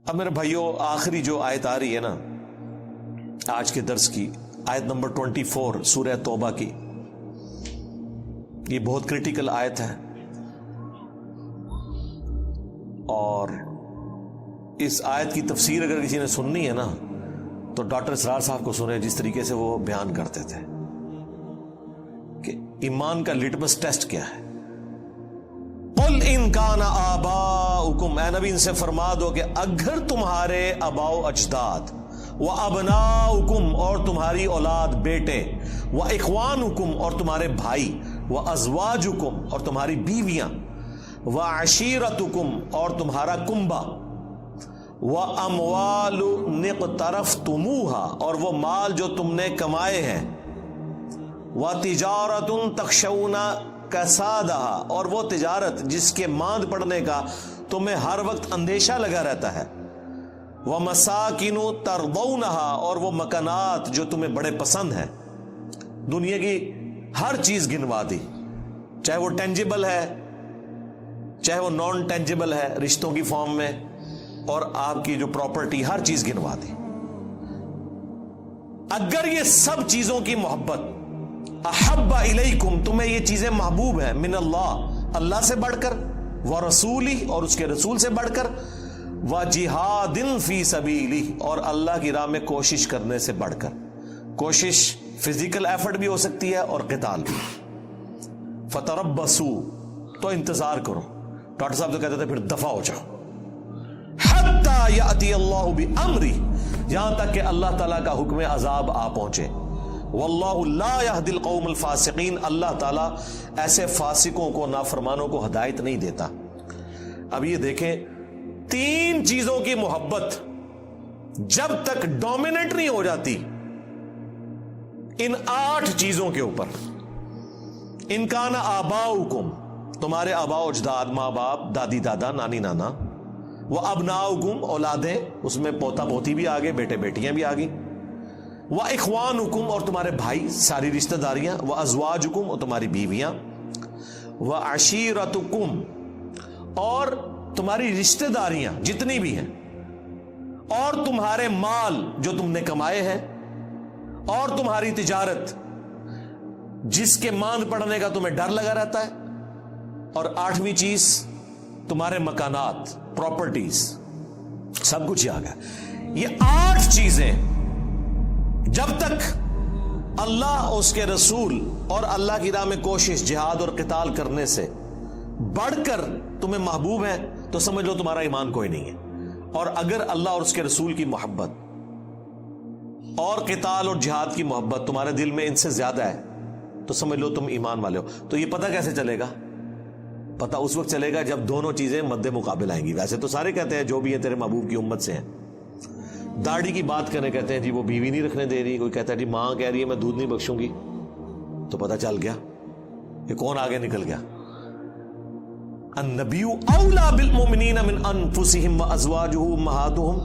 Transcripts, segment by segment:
اب میرے بھائیوں آخری جو آیت آ رہی ہے نا آج کے درس کی، آیت نمبر 24 سورہ توبہ کی، یہ بہت کریٹیکل آیت ہے، اور اس آیت کی تفسیر اگر کسی نے سننی ہے نا تو ڈاکٹر اسرار صاحب کو سنے، جس طریقے سے وہ بیان کرتے تھے کہ ایمان کا لٹمس ٹیسٹ کیا ہے۔ قل ان کان آباؤکم، اے نبی ان سے فرما دو کہ اگر تمہارے آباء و اجداد، و ابناؤکم اور تمہاری اولاد بیٹے، و اخوانکم اور تمہارے بھائی، و ازواجکم اور تمہاری بیویاں، و عشیرتکم اور تمہارا کنبہ، و اموال اقترفتموہا اور وہ مال جو تم نے کمائے ہیں، و تجارت تخشون کسادہا اور وہ تجارت جس کے ماند پڑنے کا تمہیں ہر وقت اندیشہ لگا رہتا ہے، ومساکن ترضونہا اور وہ مکانات جو تمہیں بڑے پسند ہیں۔ دنیا کی ہر چیز گنوا دی، چاہے وہ ٹینجیبل ہے چاہے وہ نان ٹینجیبل ہے رشتوں کی فارم میں، اور آپ کی جو پراپرٹی ہر چیز گنوا دی۔ اگر یہ سب چیزوں کی محبت، احب الیکم تمہیں یہ چیزیں محبوب ہیں، من اللہ اللہ سے بڑھ کر، ورسولہ اور اس کے رسول سے بڑھ کر، وجہاد فی سبیلہ اور اللہ کی راہ میں کوشش کرنے سے بڑھ کر، کوشش فزیکل ایفرٹ بھی ہو سکتی ہے اور قتال بھی، فتربصوا تو انتظار کرو۔ ڈاکٹر صاحب تو کہتے تھے پھر دفع ہو جاؤ، حتی یأتی اللہ بامرہ یہاں تک کہ اللہ تعالیٰ کا حکم عذاب آ پہنچے۔ واللہ لا یہدی القوم الفاسقین اللہ تعالیٰ ایسے فاسقوں کو، نافرمانوں کو ہدایت نہیں دیتا۔ اب یہ دیکھیں، تین چیزوں کی محبت جب تک ڈومیننٹ نہیں ہو جاتی ان 8 چیزوں کے اوپر، ان کان آباؤکم تمہارے آباء و اجداد، ماں باپ، دادی دادا، نانی نانا، وہ ابناؤکم اولادیں، اس میں پوتا پوتی بھی آگے، بیٹے بیٹیاں بھی آگئی، وہ اخوانکم اور تمہارے بھائی، ساری رشتہ داریاں، وہ ازواجکم اور تمہاری بیویاں، وہ عشیرتکم اور تمہاری رشتہ داریاں جتنی بھی ہیں، اور تمہارے مال جو تم نے کمائے ہیں، اور تمہاری تجارت جس کے ماند پڑنے کا تمہیں ڈر لگا رہتا ہے، اور 8ویں چیز تمہارے مکانات، پراپرٹیز، سب کچھ آ گیا۔ یہ 8 چیزیں جب تک اللہ اس کے رسول اور اللہ کی راہ میں کوشش، جہاد اور قتال کرنے سے بڑھ کر تمہیں محبوب ہے تو سمجھ لو تمہارا ایمان کوئی نہیں ہے۔ اور اگر اللہ اور اس کے رسول کی محبت اور قتال اور جہاد کی محبت تمہارے دل میں ان سے زیادہ ہے تو سمجھ لو تم ایمان والے ہو۔ تو یہ پتہ کیسے چلے گا؟ پتہ اس وقت چلے گا جب دونوں چیزیں مد مقابل آئیں گی۔ ویسے تو سارے کہتے ہیں جو بھی ہیں تیرے محبوب کی امت سے ہیں۔ داڑھی کی بات کریں، کہتے ہیں جی وہ بیوی نہیں رکھنے دے رہی، کوئی کہتا ہے جی ماں کہہ رہی ہے میں دودھ نہیں بخشوں گی، تو پتہ چل گیا کہ کون آگے نکل گیا۔ النبی اولا بالمؤمنین من انفسہم وازواجہ امہاتہم،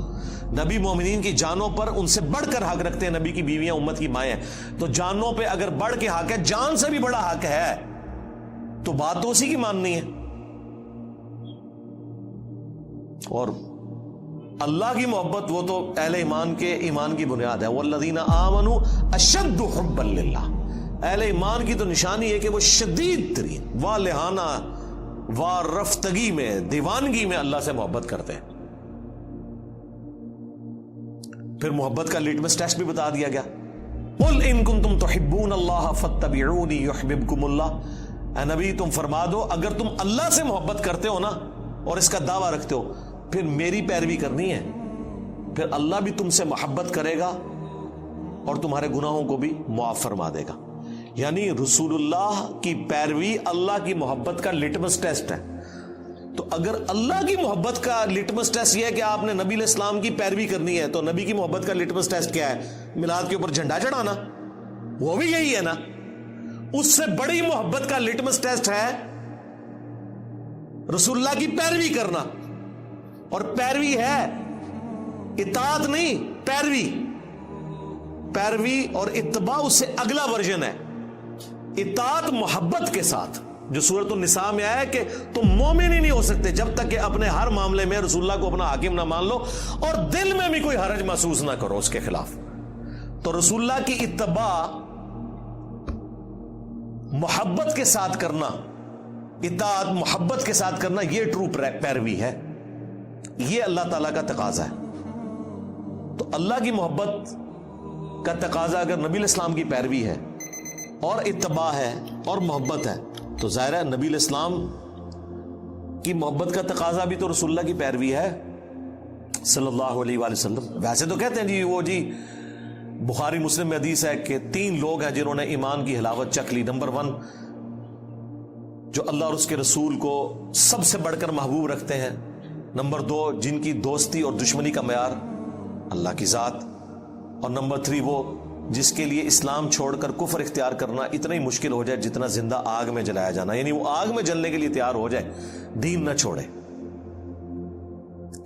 نبی مومنین کی جانوں پر ان سے بڑھ کر حق رکھتے ہیں، نبی کی بیویاں امت کی مائیں ہیں۔ تو جانوں پہ اگر بڑھ کے حق ہے، جان سے بھی بڑا حق ہے، تو بات تو اسی کی ماننی ہے۔ اور اللہ کی محبت وہ تو اہل ایمان کے ایمان کی بنیاد ہے۔ والذین آمنوا اشد حبا للہ، اہل ایمان کی تو نشانی ہے کہ وہ شدید ترین والہانہ وارفتگی میں، دیوانگی میں اللہ سے محبت کرتے ہیں۔ پھر محبت کا لٹمس ٹیسٹ بھی بتا دیا گیا۔ قل ان کنتم تحبون اللہ فاتبعونی یحببکم اللہ، اے نبی تم فرما دو اگر تم اللہ سے محبت کرتے ہو نا اور اس کا دعویٰ رکھتے ہو، پھر میری پیروی کرنی ہے، پھر اللہ بھی تم سے محبت کرے گا اور تمہارے گناہوں کو بھی معاف فرما دے گا۔ یعنی رسول اللہ کی پیروی اللہ کی محبت کا لٹمس ٹیسٹ ہے۔ تو اگر اللہ کی محبت کا لٹمس ٹیسٹ یہ ہے کہ آپ نے نبی علیہ السلام کی پیروی کرنی ہے، تو نبی کی محبت کا لٹمس ٹیسٹ کیا ہے؟ میلاد کے اوپر جھنڈا چڑھانا، وہ بھی یہی ہے نا۔ اس سے بڑی محبت کا لٹمس ٹیسٹ ہے رسول اللہ کی پیروی کرنا، اور پیروی ہے اطاعت نہیں، پیروی، پیروی اور اتباع اس سے اگلا ورژن ہے۔ اطاعت محبت کے ساتھ، جو سورۃ النساء میں آیا ہے کہ تم مومن ہی نہیں ہو سکتے جب تک کہ اپنے ہر معاملے میں رسول اللہ کو اپنا حاکم نہ مان لو اور دل میں بھی کوئی حرج محسوس نہ کرو اس کے خلاف. تو رسول اللہ کی اتباع محبت کے ساتھ کرنا، اطاعت محبت کے ساتھ کرنا، یہ ٹرو پیروی ہے، یہ اللہ تعالیٰ کا تقاضا ہے. تو اللہ کی محبت کا تقاضا اگر نبی علیہ السلام کی پیروی ہے اور اتباع ہے اور محبت ہے تو ظاہر ہے نبی علیہ السلام کی محبت کا تقاضا بھی تو رسول اللہ کی پیروی ہے صلی اللہ علیہ وآلہ وسلم. ویسے تو کہتے ہیں جی وہ جی بخاری مسلم میں حدیث ہے کہ 3 لوگ ہیں جنہوں نے ایمان کی حلاوت چکھ لی. نمبر 1 جو اللہ اور اس کے رسول کو سب سے بڑھ کر محبوب رکھتے ہیں. نمبر 2 جن کی دوستی اور دشمنی کا معیار اللہ کی ذات. اور نمبر 3 وہ جس کے لیے اسلام چھوڑ کر کفر اختیار کرنا اتنا ہی مشکل ہو جائے جتنا زندہ آگ میں جلایا جانا، یعنی وہ آگ میں جلنے کے لیے تیار ہو جائے، دین نہ چھوڑے.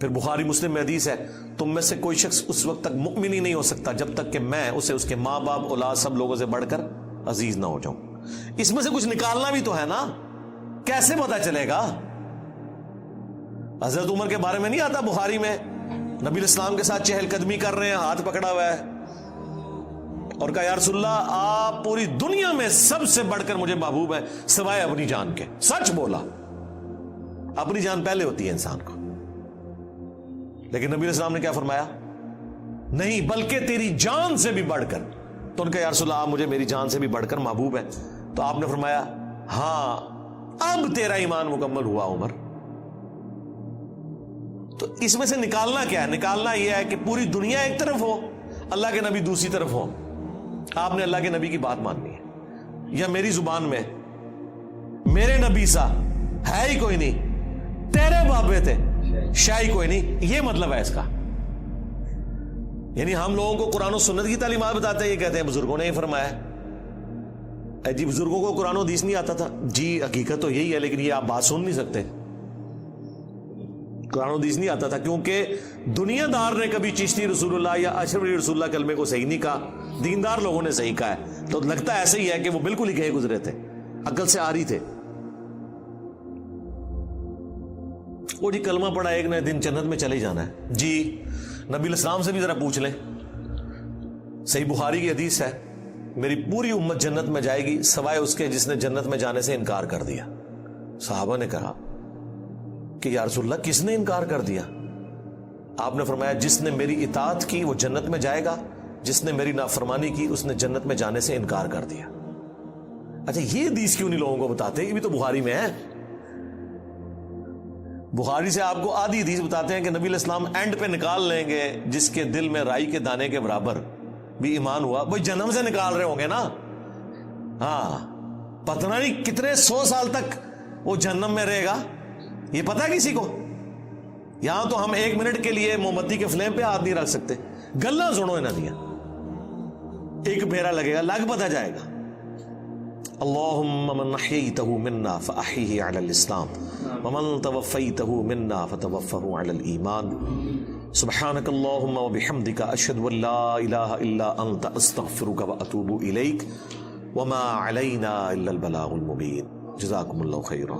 پھر بخاری مسلم میں حدیث ہے تم میں سے کوئی شخص اس وقت تک مؤمن ہی نہیں ہو سکتا جب تک کہ میں اسے اس کے ماں باپ اولاد سب لوگوں سے بڑھ کر عزیز نہ ہو جاؤں. اس میں سے کچھ نکالنا بھی تو ہے نا، کیسے پتا چلے گا؟ حضرت عمر کے بارے میں نہیں آتا بخاری میں نبی علیہ السلام کے ساتھ چہل قدمی کر رہے ہیں، ہاتھ پکڑا ہوا ہے اور کہا یا رسول اللہ آپ پوری دنیا میں سب سے بڑھ کر مجھے محبوب ہیں سوائے اپنی جان کے. سچ بولا، اپنی جان پہلے ہوتی ہے انسان کو. لیکن نبی علیہ السلام نے کیا فرمایا؟ نہیں بلکہ تیری جان سے بھی بڑھ کر. تو ان کا یا رسول اللہ آپ مجھے میری جان سے بھی بڑھ کر محبوب ہیں. تو آپ نے فرمایا ہاں اب تیرا ایمان مکمل ہوا عمر. تو اس میں سے نکالنا کیا ہے؟ نکالنا یہ ہے کہ پوری دنیا ایک طرف ہو، اللہ کے نبی دوسری طرف ہو. آپ نے اللہ کے نبی کی بات ماننی ہے. یا میری زبان میں میرے نبی سا ہے ہی کوئی نہیں، تیرے بابے تھے شاہی کوئی نہیں، یہ مطلب ہے اس کا. یعنی ہم لوگوں کو قرآن و سنت کی تعلیمات بتاتے ہیں، یہ کہتے ہیں بزرگوں نے ہی فرمایا. جی بزرگوں کو قرآن و حدیث نہیں آتا تھا؟ جی حقیقت تو یہی ہے، لیکن یہ آپ بات سن نہیں سکتے. قرآن و حدیث نہیں آتا تھا کیونکہ دنیا دار نے کبھی چشتی رسول اللہ یا اشرف علی رسول اللہ کلمے کو صحیح نہیں کہا، دیندار لوگوں نے صحیح کہا ہے. تو لگتا ایسے ہی ہے کہ وہ بالکل ہی کہے گزرے تھے، عقل سے آ رہی تھے. وہ جی کلمہ پڑھا ایک نہ دن جنت میں چلے جانا ہے. جی نبی علیہ السلام سے بھی ذرا پوچھ لیں، صحیح بخاری کی حدیث ہے میری پوری امت جنت میں جائے گی سوائے اس کے جس نے جنت میں جانے سے انکار کر دیا. صحابہ نے کہا کہ یا رسول اللہ کس نے انکار کر دیا؟ آپ نے فرمایا جس نے میری اطاعت کی وہ جنت میں جائے گا، جس نے میری نافرمانی کی اس نے جنت میں جانے سے انکار کر دیا. اچھا یہ حدیث کیوں نہیں لوگوں کو بتاتے؟ یہ بھی تو بخاری میں ہے. بخاری سے آپ کو آدھی حدیث بتاتے ہیں کہ نبی علیہ السلام اینڈ پہ نکال لیں گے جس کے دل میں رائی کے دانے کے برابر بھی ایمان ہوا. بھائی جنم سے نکال رہے ہوں گے نا. ہاں پتہ نہیں کتنے 100 سال تک وہ جہنم میں رہے گا، یہ پتہ ہے کسی کو؟ یہاں تو ہم 1 منٹ کے لیے موم بتی کے فلیم پہ ہاتھ نہیں رکھ سکتے. گلا سنو انہاں دیا، ایک پھیرا لگے گا لگ پتہ جائے گا. اللہم من احییتہ منا فاحیہ علی الاسلام ومن توفیتہ منا فتوفہ علی الایمان. سبحانک اللہم وبحمدک اشہد ان لا الہ الا انت استغفرک واتوب الیک وما علینا الا البلاغ المبین. جزاکم اللہ خیرا.